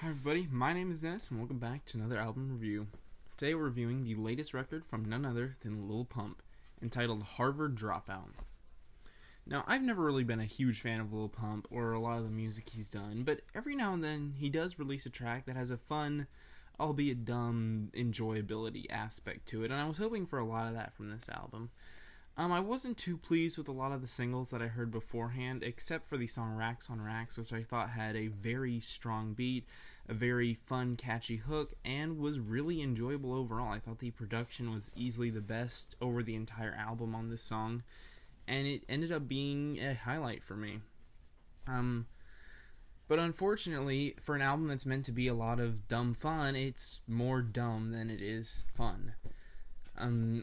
Hi everybody, my name is Dennis and welcome back to another album review. Today we're reviewing the latest record from none other than Lil Pump, entitled Harvard Dropout. Now, I've never really been a huge fan of Lil Pump or a lot of the music he's done, but every now and then he does release a track that has a fun, albeit dumb, enjoyability aspect to it, and I was hoping for a lot of that from this album. I wasn't too pleased with a lot of the singles that I heard beforehand, except for the song Racks on Racks, which I thought had a very strong beat, a very fun, catchy hook, and was really enjoyable overall. I thought the production was easily the best over the entire album on this song, and it ended up being a highlight for me. But unfortunately, for an album that's meant to be a lot of dumb fun, it's more dumb than it is fun.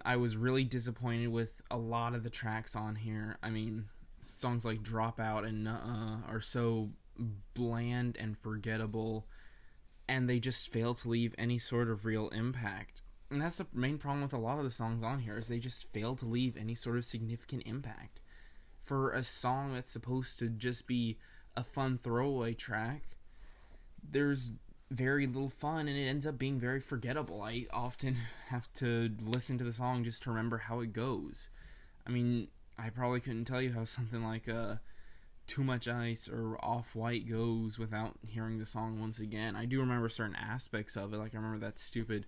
I was really disappointed with a lot of the tracks on here. I mean, songs like Dropout and are so bland and forgettable, and they just fail to leave any sort of real impact. And that's the main problem with a lot of the songs on here, is they just fail to leave any sort of significant impact. For a song that's supposed to just be a fun throwaway track, there's very little fun, and it ends up being very forgettable. I often have to listen to the song just to remember how it goes. I mean, I probably couldn't tell you how something like Too Much Ice or Off-White goes without hearing the song once again. I do remember certain aspects of it, like I remember that stupid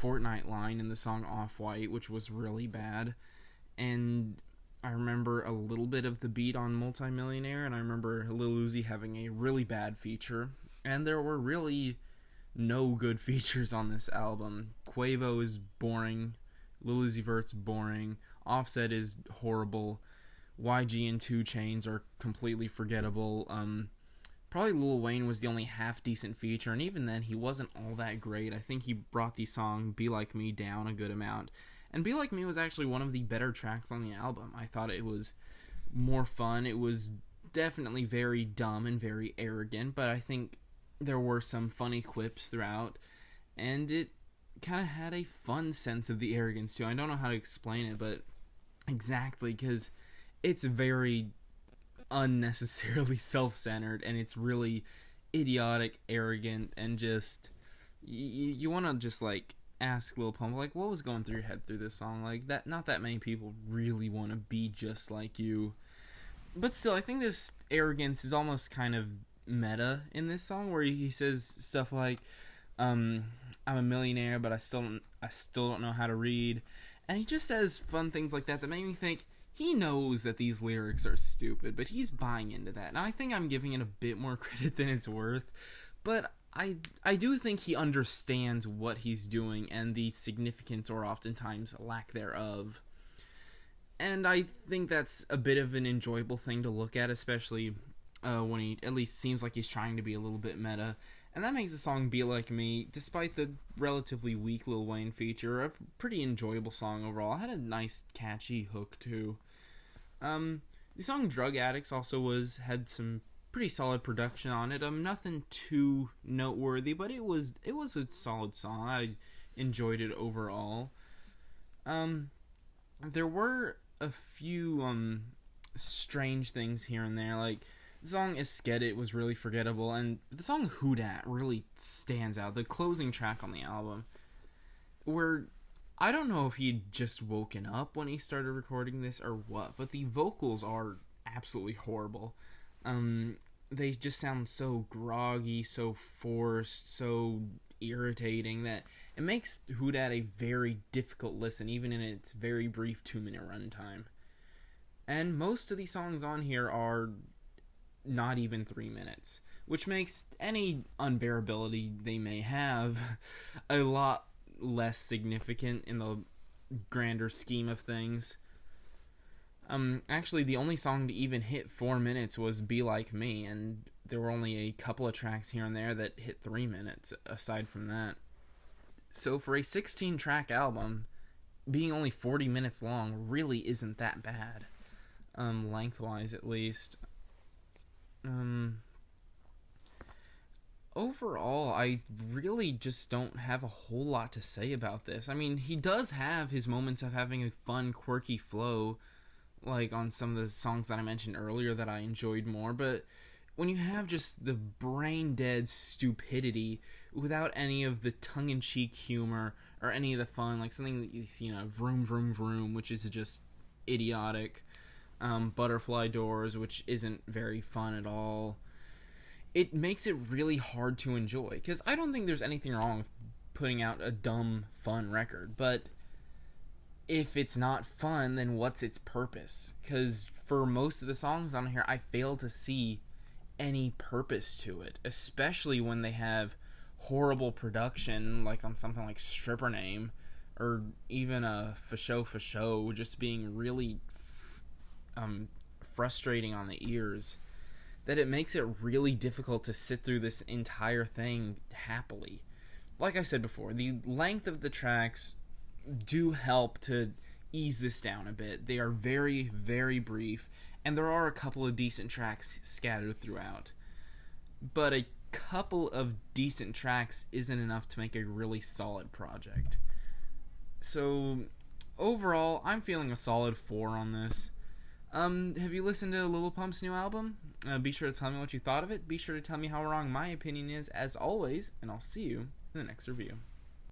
Fortnite line in the song Off-White, which was really bad, and I remember a little bit of the beat on Multimillionaire, and I remember Lil Uzi having a really bad feature. And there were really no good features on this album. Quavo is boring. Lil Uzi Vert's boring. Offset is horrible. YG and 2 Chainz are completely forgettable. Probably Lil Wayne was the only half-decent feature, and even then, he wasn't all that great. I think he brought the song Be Like Me down a good amount. And Be Like Me was actually one of the better tracks on the album. I thought it was more fun. It was definitely very dumb and very arrogant, but I think there were some funny quips throughout, and it kind of had a fun sense of the arrogance too. I don't know how to explain it, but exactly, because it's very unnecessarily self-centered, and it's really idiotic, arrogant, and just you want to just like ask Lil Pump, like, what was going through your head through this song? Like, that not that many people really want to be just like you. But still, I think this arrogance is almost kind of meta in this song, where he says stuff like, I'm a millionaire, but I still don't know how to read. And he just says fun things like that make me think he knows that these lyrics are stupid, but he's buying into that. Now, I think I'm giving it a bit more credit than it's worth, but I do think he understands what he's doing and the significance, or oftentimes lack thereof. And I think that's a bit of an enjoyable thing to look at, especially when he at least seems like he's trying to be a little bit meta. And that makes the song Be Like Me, despite the relatively weak Lil Wayne feature, a pretty enjoyable song overall. It had a nice, catchy hook, too. The song Drug Addicts also had some pretty solid production on it. Nothing too noteworthy, but it was a solid song. I enjoyed it overall. There were a few strange things here and there, like the song Esket It was really forgettable, and the song Who Dat really stands out, the closing track on the album, where I don't know if he'd just woken up when he started recording this or what, but the vocals are absolutely horrible. They just sound so groggy, so forced, so irritating, that it makes Who Dat a very difficult listen, even in its very brief 2-minute runtime. And most of the songs on here are not even 3 minutes, which makes any unbearability they may have a lot less significant in the grander scheme of things. Actually, the only song to even hit 4 minutes was Be Like Me, and there were only a couple of tracks here and there that hit 3 minutes aside from that. So for a 16-track album, being only 40 minutes long really isn't that bad, lengthwise at least. Overall, I really just don't have a whole lot to say about this. I mean, he does have his moments of having a fun, quirky flow, like on some of the songs that I mentioned earlier that I enjoyed more, but when you have just the brain dead stupidity without any of the tongue-in-cheek humor or any of the fun, like something that you see in a Vroom Vroom Vroom, which is just idiotic, Butterfly Doors, which isn't very fun at all, it makes it really hard to enjoy. Because I don't think there's anything wrong with putting out a dumb, fun record, but if it's not fun, then what's its purpose? Because for most of the songs on here, I fail to see any purpose to it, especially when they have horrible production, like on something like Stripper Name, or even a For Show just being really frustrating on the ears, that it makes it really difficult to sit through this entire thing happily. Like I said before, the length of the tracks do help to ease this down a bit. They are very, very brief, and there are a couple of decent tracks scattered throughout. But a couple of decent tracks isn't enough to make a really solid project. So, overall, I'm feeling a solid 4 on this. Have you listened to Lil Pump's new album? Be sure to tell me what you thought of it. Be sure to tell me how wrong my opinion is, as always, and I'll see you in the next review.